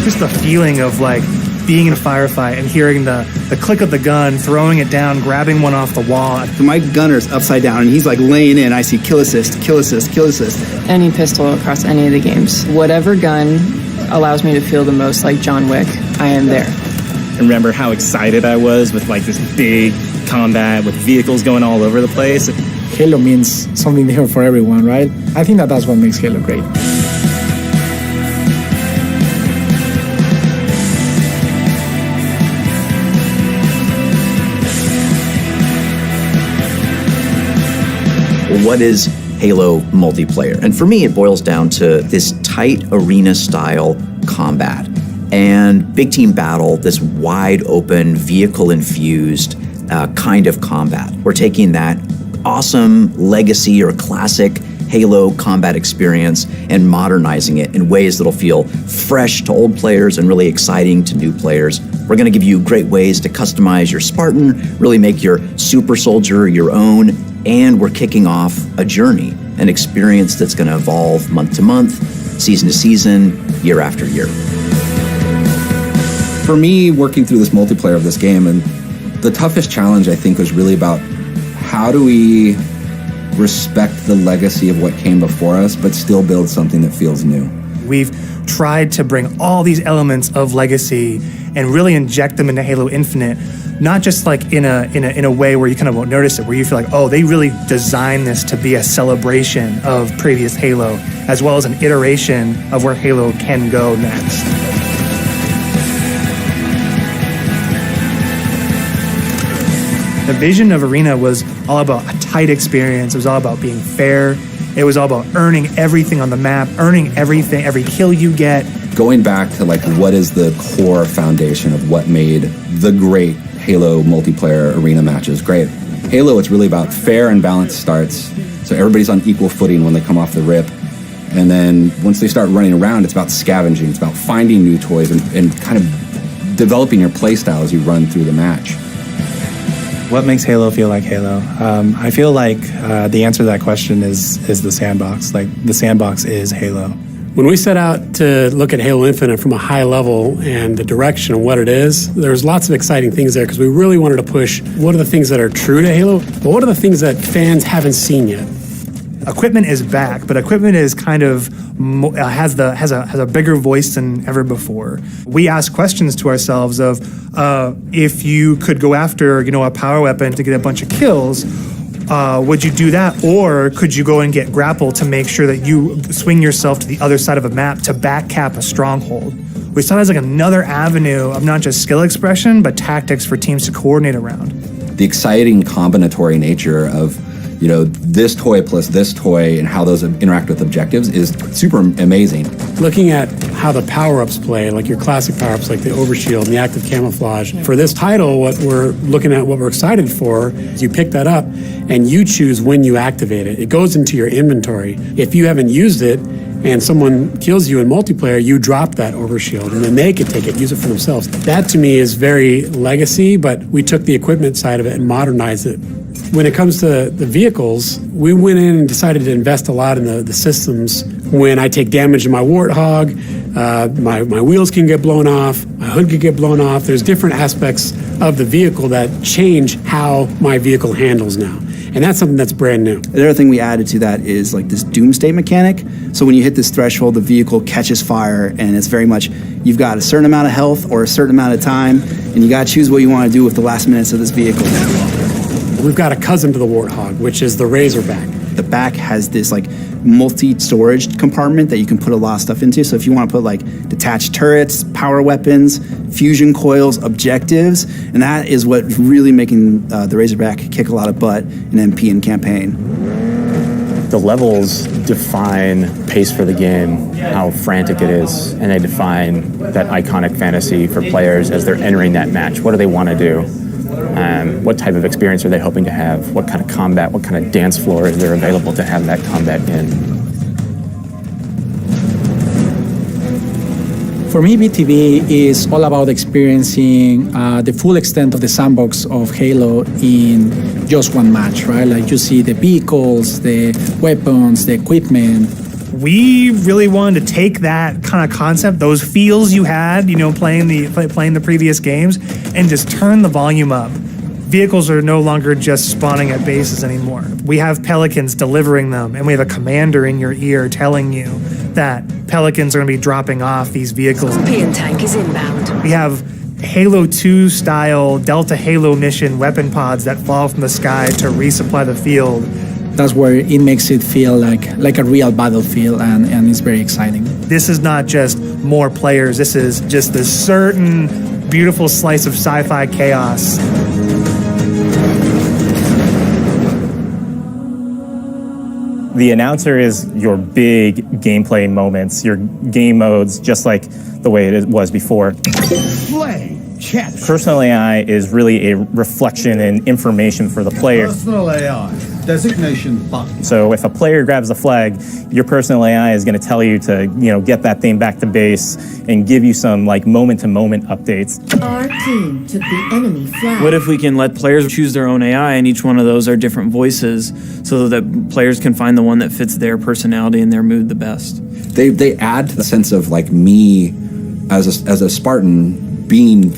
Just the feeling of like being in a firefight and hearing the click of the gun, throwing it down, grabbing one off the wall. My gunner's upside down and he's like laying in. I see kill assist, kill assist, kill assist. Any pistol across any of the games. Whatever gun allows me to feel the most like John Wick, I am there. And remember how excited I was with like this big combat with vehicles going all over the place. Halo means something different for everyone, right? I think that's what makes Halo great. What is Halo multiplayer? And for me, it boils down to this tight arena-style combat and big team battle, this wide-open, vehicle-infused kind of combat. We're taking that awesome legacy or classic Halo combat experience and modernizing it in ways that'll feel fresh to old players and really exciting to new players. We're going to give you great ways to customize your Spartan, really make your super soldier your own, and we're kicking off a journey, an experience that's going to evolve month to month, season to season, year after year. For me, working through this multiplayer of this game, and the toughest challenge I think was really about how do we respect the legacy of what came before us, but still build something that feels new. We've tried to bring all these elements of legacy and really inject them into Halo Infinite, not just like in a way where you kind of won't notice it, where you feel like, oh, they really designed this to be a celebration of previous Halo, as well as an iteration of where Halo can go next. The vision of Arena was all about a tight experience. It was all about being fair. It was all about earning everything on the map, earning everything, every kill you get. Going back to like what is the core foundation of what made the great Halo multiplayer arena matches great. Halo, it's really about fair and balanced starts. So everybody's on equal footing when they come off the rip. And then once they start running around, it's about scavenging. It's about finding new toys and kind of developing your play style as you run through the match. What makes Halo feel like Halo? I feel like the answer to that question is the sandbox. Like, the sandbox is Halo. When we set out to look at Halo Infinite from a high level and the direction of what it is, there's lots of exciting things there because we really wanted to push what are the things that are true to Halo, but what are the things that fans haven't seen yet. Equipment is back, but equipment is kind of has a bigger voice than ever before. We ask questions to ourselves of if you could go after a power weapon to get a bunch of kills, would you do that, or could you go and get grapple to make sure that you swing yourself to the other side of a map to back cap a stronghold? We saw it as like another avenue of not just skill expression, but tactics for teams to coordinate around. The exciting combinatory nature of this toy plus this toy and how those interact with objectives is super amazing. Looking at how the power-ups play, like your classic power-ups like the overshield and the active camouflage. For this title, what we're looking at, what we're excited for, is you pick that up and you choose when you activate it. It goes into your inventory. If you haven't used it and someone kills you in multiplayer, you drop that overshield and then they can take it, use it for themselves. That to me is very legacy, but we took the equipment side of it and modernized it. When it comes to the vehicles, we went in and decided to invest a lot in the systems. When I take damage in my Warthog, my wheels can get blown off, my hood can get blown off. There's different aspects of the vehicle that change how my vehicle handles now. And that's something that's brand new. The other thing we added to that is like this doomsday mechanic. So when you hit this threshold, the vehicle catches fire, and it's very much, you've got a certain amount of health or a certain amount of time, and you got to choose what you want to do with the last minutes of this vehicle. We've got a cousin to the Warthog, which is the Razorback. The back has this like multi-storage compartment that you can put a lot of stuff into. So if you want to put like detached turrets, power weapons, fusion coils, objectives, and that is what's really making the Razorback kick a lot of butt in MP and campaign. The levels define pace for the game, how frantic it is, and they define that iconic fantasy for players as they're entering that match. What do they want to do? What type of experience are they hoping to have? What kind of combat, what kind of dance floor is there available to have that combat in? For me, BTV is all about experiencing the full extent of the sandbox of Halo in just one match, right? Like you see the vehicles, the weapons, the equipment. We really wanted to take that kind of concept, those feels you had, playing the previous games, and just turn the volume up. Vehicles are no longer just spawning at bases anymore. We have Pelicans delivering them, and we have a commander in your ear telling you that Pelicans are going to be dropping off these vehicles. Scorpion tank is inbound. We have Halo 2 style Delta Halo mission weapon pods that fall from the sky to resupply the field. That's where it makes it feel like a real battlefield, and it's very exciting. This is not just more players. This is just this certain beautiful slice of sci-fi chaos. The announcer is your big gameplay moments, your game modes, just like the way it was before. Personal AI is really a reflection and information for the player. Personal AI, designation button. So if a player grabs a flag, your personal AI is going to tell you to, get that thing back to base and give you some moment-to-moment updates. Our team took the enemy flag. What if we can let players choose their own AI, and each one of those are different voices, so that players can find the one that fits their personality and their mood the best? They add to the sense of like me as a Spartan being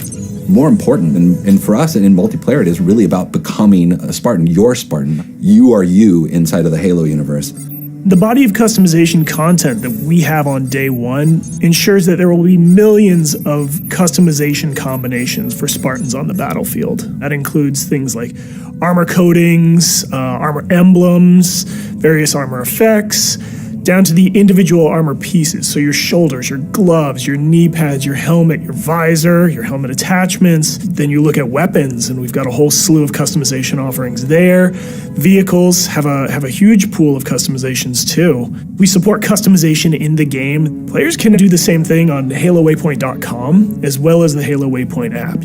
more important, and for us in multiplayer it is really about becoming a Spartan. You're Spartan. You are you inside of the Halo universe. The body of customization content that we have on day one ensures that there will be millions of customization combinations for Spartans on the battlefield. That includes things like armor coatings, armor emblems, various armor effects, down to the individual armor pieces. So your shoulders, your gloves, your knee pads, your helmet, your visor, your helmet attachments. Then you look at weapons, and we've got a whole slew of customization offerings there. Vehicles have a huge pool of customizations too. We support customization in the game. Players can do the same thing on HaloWaypoint.com as well as the Halo Waypoint app.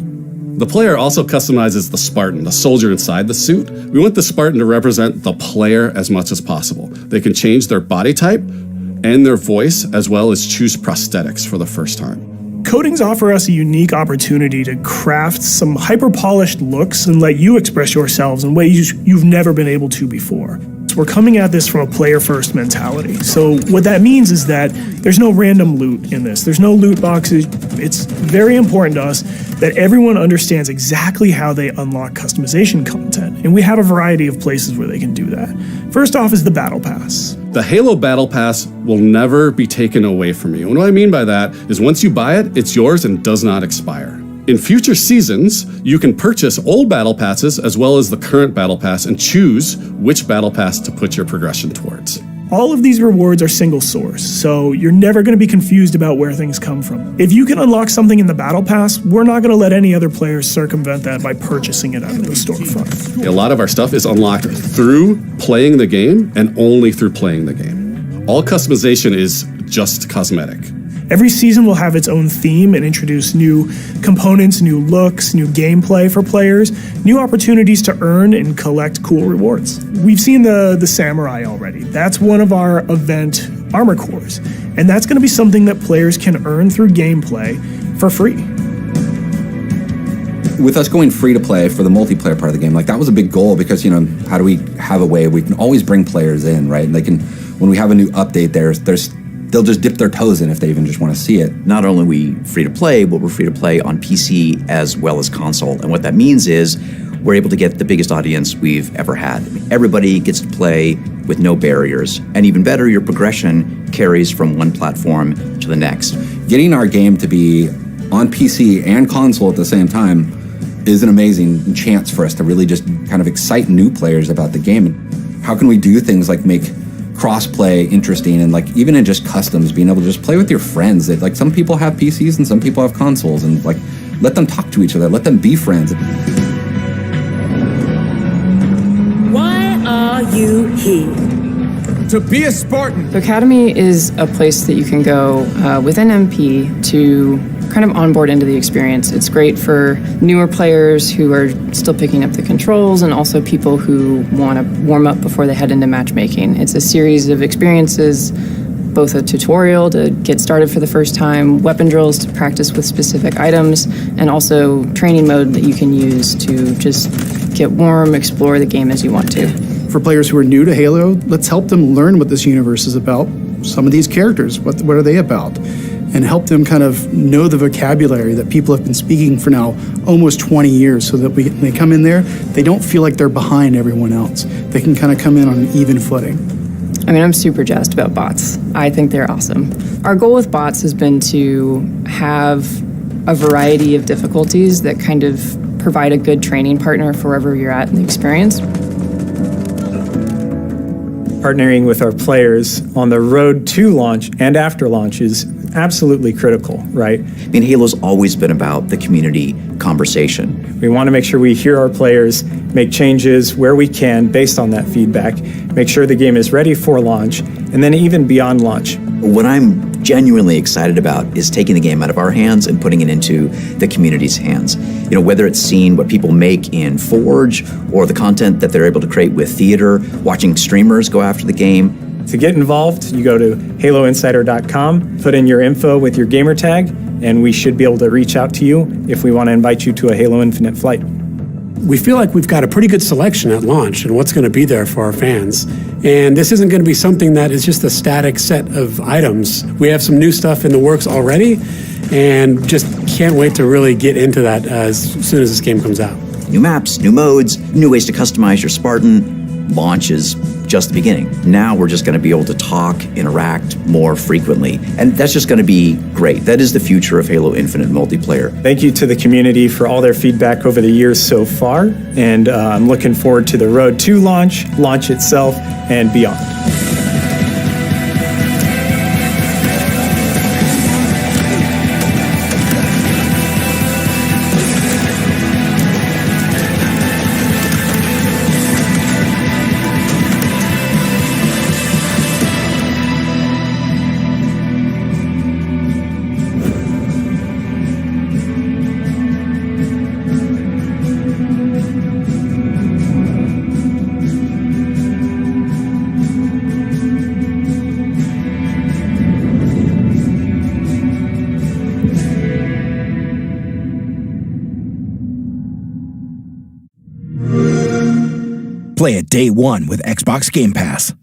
The player also customizes the Spartan, the soldier inside the suit. We want the Spartan to represent the player as much as possible. They can change their body type and their voice, as well as choose prosthetics for the first time. Coatings offer us a unique opportunity to craft some hyper-polished looks and let you express yourselves in ways you've never been able to before. So we're coming at this from a player-first mentality. So what that means is that there's no random loot in this. There's no loot boxes. It's very important to us that everyone understands exactly how they unlock customization content. And we have a variety of places where they can do that. First off is the Battle Pass. The Halo Battle Pass will never be taken away from you. And what I mean by that is once you buy it, it's yours and does not expire. In future seasons, you can purchase old Battle Passes as well as the current Battle Pass and choose which Battle Pass to put your progression towards. All of these rewards are single source, so you're never going to be confused about where things come from. If you can unlock something in the Battle Pass, we're not going to let any other players circumvent that by purchasing it out of the storefront. A lot of our stuff is unlocked through playing the game and only through playing the game. All customization is just cosmetic. Every season will have its own theme and introduce new components, new looks, new gameplay for players, new opportunities to earn and collect cool rewards. We've seen the Samurai already. That's one of our event armor cores, and that's going to be something that players can earn through gameplay for free. With us going free to play for the multiplayer part of the game, like that was a big goal because, you know, how do we have a way we can always bring players in, right? And they can, when we have a new update, they'll just dip their toes in if they even just want to see it. Not only are we free to play, but we're free to play on PC as well as console. And what that means is we're able to get the biggest audience we've ever had. Everybody gets to play with no barriers. And even better, your progression carries from one platform to the next. Getting our game to be on PC and console at the same time is an amazing chance for us to really just kind of excite new players about the game. And how can we do things like make cross-play interesting, and like even in just customs, being able to just play with your friends. That like some people have PCs and some people have consoles, and like let them talk to each other, let them be friends. Why are you here? To be a Spartan. The Academy is a place that you can go with an MP to kind of onboard into the experience. It's great for newer players who are still picking up the controls, and also people who want to warm up before they head into matchmaking. It's a series of experiences, both a tutorial to get started for the first time, weapon drills to practice with specific items, and also training mode that you can use to just get warm, explore the game as you want to. For players who are new to Halo, let's help them learn what this universe is about. Some of these characters, what are they about? And help them kind of know the vocabulary that people have been speaking for now almost 20 years, so that when they come in there, they don't feel like they're behind everyone else. They can kind of come in on an even footing. I mean, I'm super jazzed about bots. I think they're awesome. Our goal with bots has been to have a variety of difficulties that kind of provide a good training partner for wherever you're at in the experience. Partnering with our players on the road to launch and after launch is absolutely critical, right? I mean, Halo's always been about the community conversation. We want to make sure we hear our players, make changes where we can based on that feedback, make sure the game is ready for launch, and then even beyond launch. What I'm genuinely excited about is taking the game out of our hands and putting it into the community's hands. You know, whether it's seeing what people make in Forge or the content that they're able to create with theater, watching streamers go after the game. To get involved, you go to haloinsider.com, put in your info with your gamer tag, and we should be able to reach out to you if we want to invite you to a Halo Infinite flight. We feel like we've got a pretty good selection at launch and what's going to be there for our fans. And this isn't going to be something that is just a static set of items. We have some new stuff in the works already, and just can't wait to really get into that as soon as this game comes out. New maps, new modes, new ways to customize your Spartan. Launch is just the beginning. Now we're just going to be able to talk, interact more frequently, and that's just going to be great. That is the future of Halo Infinite multiplayer. Thank you to the community for all their feedback over the years so far, and I'm looking forward to the road to launch itself, and beyond. Play it day one with Xbox Game Pass.